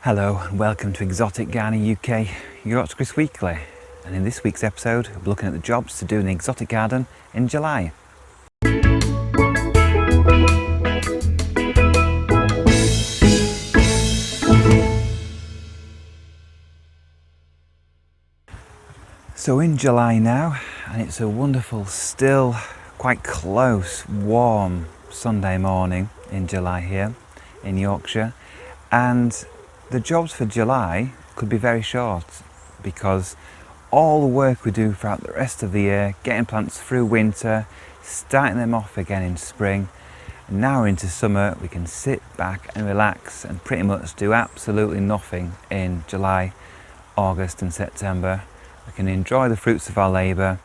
Hello and welcome to Exotic Gardening UK, Yorkshire Kris Weekly, and in this week's episode we're looking at the jobs to do in the exotic garden in July. So in July now, and it's a wonderful, still quite close, warm Sunday morning in July here in Yorkshire, and the jobs for July could be very short because all the work we do throughout the rest of the year, getting plants through winter, starting them off again in spring, and now we're into summer, we can sit back and relax and pretty much do absolutely nothing in July, August and September. We can enjoy the fruits of our labour,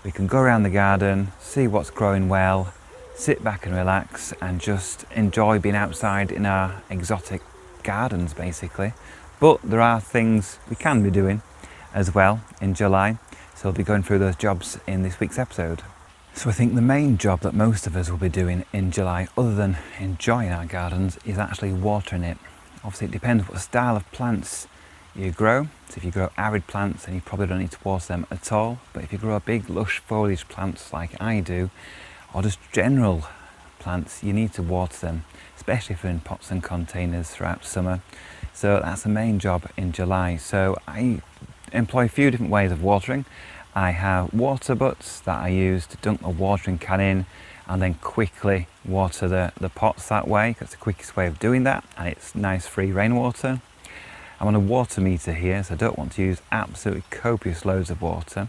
we can go around the garden, see what's growing well, sit back and relax and just enjoy being outside in our exotic gardens basically. But there are things we can be doing as well in July, so we'll be going through those jobs in this week's episode. So I think the main job that most of us will be doing in July, other than enjoying our gardens, is actually watering it. Obviously it depends what style of plants you grow. So if you grow arid plants, then you probably don't need to water them at all, but if you grow big lush foliage plants like I do, or just general plants, you need to water them, especially if they're in pots and containers throughout summer. So that's the main job in July. So I employ a few different ways of watering. I have water butts that I use to dunk a watering can in and then quickly water the pots that way. That's the quickest way of doing that, and it's nice free rainwater. I'm on a water meter here, so I don't want to use absolutely copious loads of water.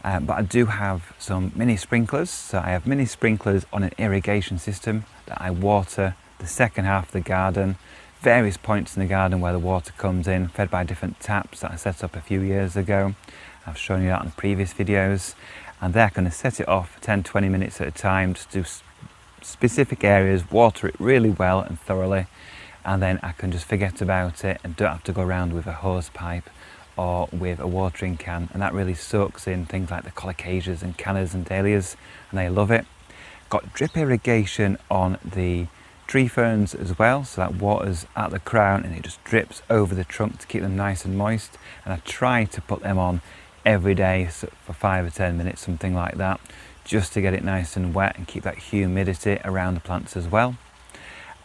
But I do have some mini sprinklers. So I have mini sprinklers on an irrigation system that I water the second half of the garden, various points in the garden where the water comes in, fed by different taps that I set up a few years ago. I've shown you that in previous videos, and they're going to set it off for 10-20 minutes at a time, just do specific areas, water it really well and thoroughly, and then I can just forget about it and don't have to go around with a hose pipe or with a watering can, and that really soaks in things like the colocasias and cannas and dahlias, and they love it. Got drip irrigation on the tree ferns as well, so that water's at the crown and it just drips over the trunk to keep them nice and moist, and I try to put them on every day for 5 or 10 minutes, something like that, just to get it nice and wet and keep that humidity around the plants as well.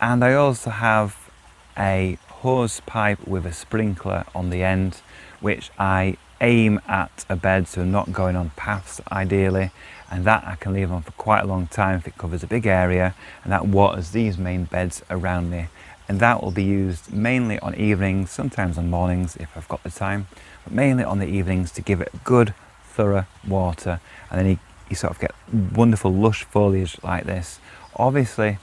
And I also have a hose pipe with a sprinkler on the end, which I aim at a bed, so not going on paths ideally, and that I can leave on for quite a long time if it covers a big area, and that waters these main beds around me, and that will be used mainly on evenings, sometimes on mornings if I've got the time, but mainly on the evenings to give it good thorough water, and then you sort of get wonderful lush foliage like this. Obviously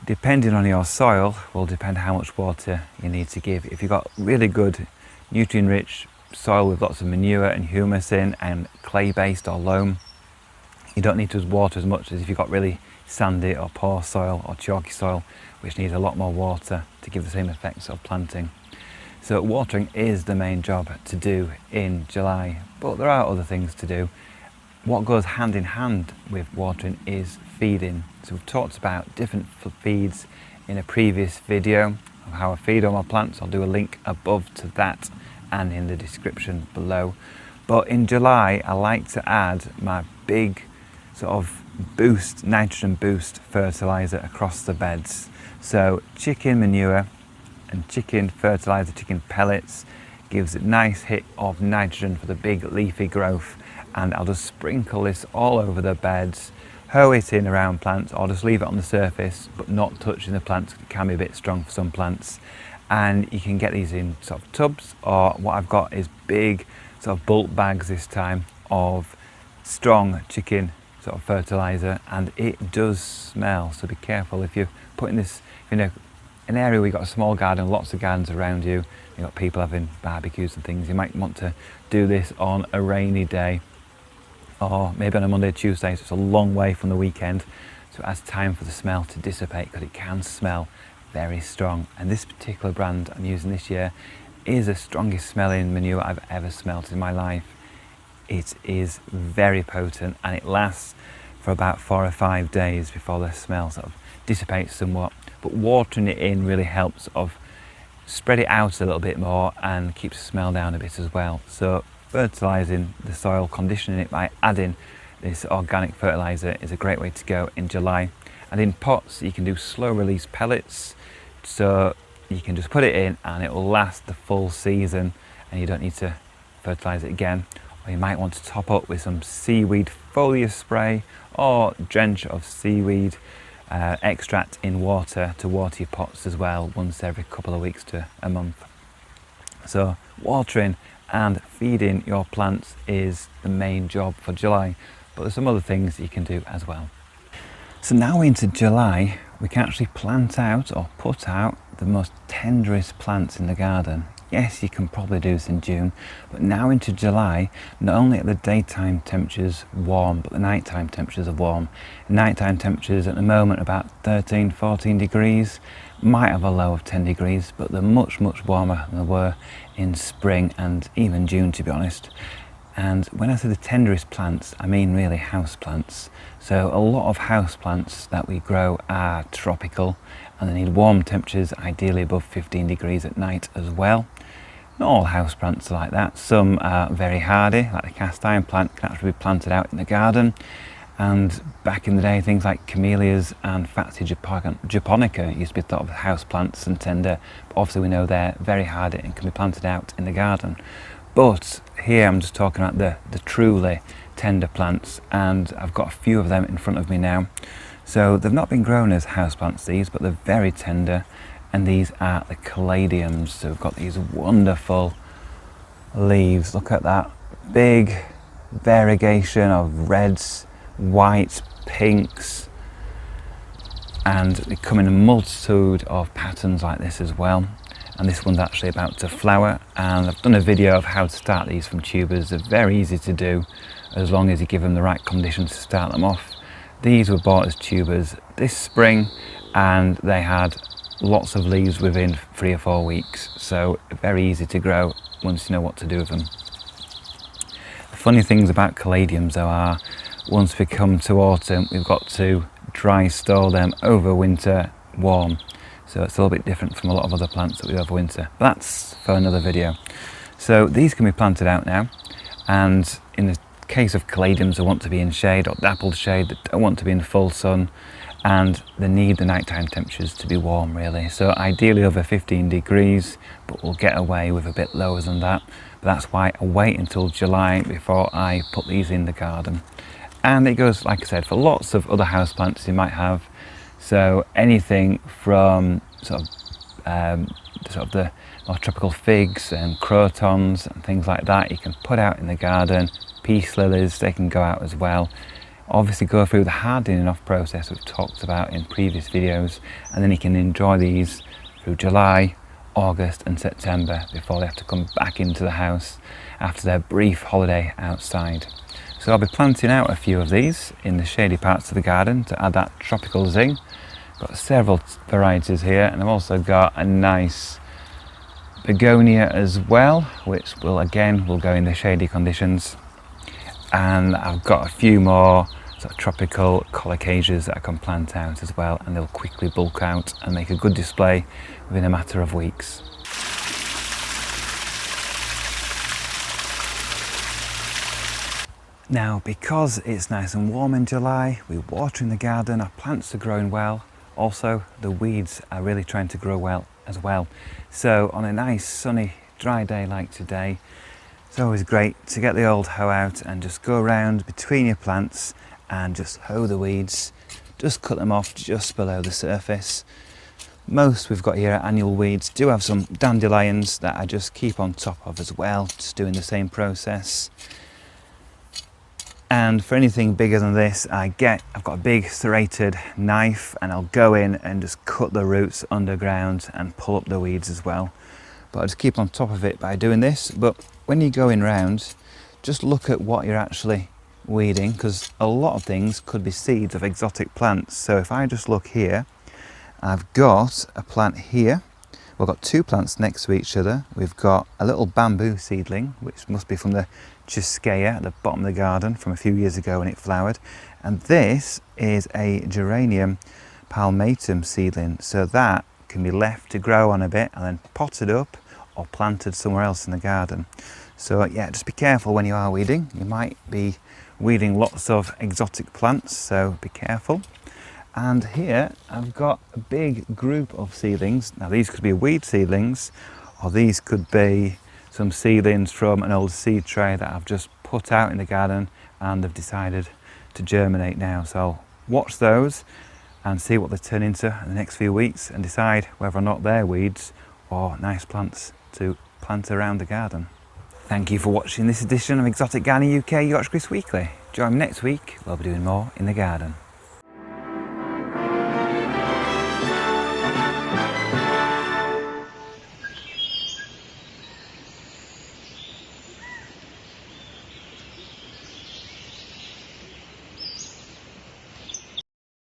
depending on your soil will depend how much water you need to give. If you've got really good nutrient rich soil with lots of manure and humus in and clay based or loam, you don't need to water as much as if you've got really sandy or poor soil or chalky soil, which needs a lot more water to give the same effects of planting. So watering is the main job to do in July, but there are other things to do. What goes hand in hand with watering is feeding. So we've talked about different feeds in a previous video of how I feed all my plants. I'll do a link above to that and in the description below. But in July I like to add my big sort of nitrogen boost fertilizer across the beds. So chicken manure and chicken fertilizer, chicken pellets, gives a nice hit of nitrogen for the big leafy growth, and I'll just sprinkle this all over the beds, hoe it in around plants, or just leave it on the surface but not touching the plants. It can be a bit strong for some plants, and you can get these in sort of tubs, or what I've got is big sort of bulk bags this time of strong chicken sort of fertilizer, and it does smell, so be careful if you're putting this in an area where you've got a small garden, lots of gardens around you, you've got people having barbecues and things. You might want to do this on a rainy day, or maybe on a Monday or Tuesday, so it's a long way from the weekend, so it has time for the smell to dissipate, because it can smell very strong. And this particular brand I'm using this year is the strongest smelling manure I've ever smelt in my life. It is very potent, and it lasts for about 4 or 5 days before the smell sort of dissipates somewhat. But watering it in really helps of spread it out a little bit more and keeps the smell down a bit as well. So fertilizing the soil, conditioning it by adding this organic fertilizer is a great way to go in July. And in pots you can do slow release pellets, so you can just put it in and it will last the full season and you don't need to fertilize it again. Or you might want to top up with some seaweed foliar spray or drench of seaweed extract in water to water your pots as well, once every couple of weeks to a month. So watering and feeding your plants is the main job for July, but there's some other things you can do as well. So now into July, we can actually plant out or put out the most tenderest plants in the garden. Yes, you can probably do this in June, but now into July, not only are the daytime temperatures warm, but the nighttime temperatures are warm. Nighttime temperatures at the moment about 13, 14 degrees, might have a low of 10 degrees, but they're much, much warmer than they were in spring and even June, to be honest. And when I say the tenderest plants, I mean really house plants. So a lot of house plants that we grow are tropical and they need warm temperatures, ideally above 15 degrees at night as well. Not all house plants are like that. Some are very hardy, like the cast iron plant can actually be planted out in the garden. And back in the day, things like camellias and Fatsia japonica used to be thought of as house plants and tender. But obviously we know they're very hardy and can be planted out in the garden. But here I'm just talking about the truly tender plants, and I've got a few of them in front of me now. So they've not been grown as houseplants, these, but they're very tender, and these are the caladiums. So we've got these wonderful leaves. Look at that big variegation of reds, whites, pinks, and they come in a multitude of patterns like this as well. And this one's actually about to flower, and I've done a video of how to start these from tubers. They're very easy to do as long as you give them the right conditions to start them off. These were bought as tubers this spring and they had lots of leaves within 3 or 4 weeks, so very easy to grow once you know what to do with them. The funny things about caladiums though are, once we come to autumn, we've got to dry store them over winter warm. So it's a little bit different from a lot of other plants that we overwinter. But that's for another video. So these can be planted out now, and in the case of caladiums that want to be in shade or dappled shade, that don't want to be in full sun, and they need the nighttime temperatures to be warm really. So ideally over 15 degrees, but we'll get away with a bit lower than that. But that's why I wait until July before I put these in the garden. And it goes, like I said, for lots of other houseplants you might have. So anything from sort of the more tropical figs and crotons and things like that, you can put out in the garden. Peace lilies, they can go out as well. Obviously go through the hardening off process we've talked about in previous videos, and then you can enjoy these through July, August and September before they have to come back into the house after their brief holiday outside. So I'll be planting out a few of these in the shady parts of the garden to add that tropical zing. Got several varieties here, and I've also got a nice begonia as well, which will go in the shady conditions. And I've got a few more sort of tropical colocasias that I can plant out as well, and they'll quickly bulk out and make a good display within a matter of weeks. Now, because it's nice and warm in July, we water in the garden, our plants are growing well. Also, the weeds are really trying to grow well as well. So on a nice sunny dry day like today, it's always great to get the old hoe out and just go around between your plants and just hoe the weeds. Just cut them off just below the surface. Most we've got here are annual weeds. Do have some dandelions that I just keep on top of as well, just doing the same process. And for anything bigger than this, I've got a big serrated knife, and I'll go in and just cut the roots underground and pull up the weeds as well. But I just keep on top of it by doing this. But when you're going round, just look at what you're actually weeding, because a lot of things could be seeds of exotic plants. So if I just look here, I've got a plant here. We've got two plants next to each other. We've got a little bamboo seedling, which must be from the Chiskea at the bottom of the garden from a few years ago when it flowered. And this is a geranium palmatum seedling. So that can be left to grow on a bit and then potted up or planted somewhere else in the garden. So yeah, just be careful when you are weeding. You might be weeding lots of exotic plants, so be careful. And here I've got a big group of seedlings. Now these could be weed seedlings, or these could be some seedlings from an old seed tray that I've just put out in the garden and have decided to germinate now. So I'll watch those and see what they turn into in the next few weeks and decide whether or not they're weeds or nice plants to plant around the garden. Thank you for watching this edition of Exotic Gardening UK Yorkshire Kris Weekly. Join me next week, we'll be doing more in the garden.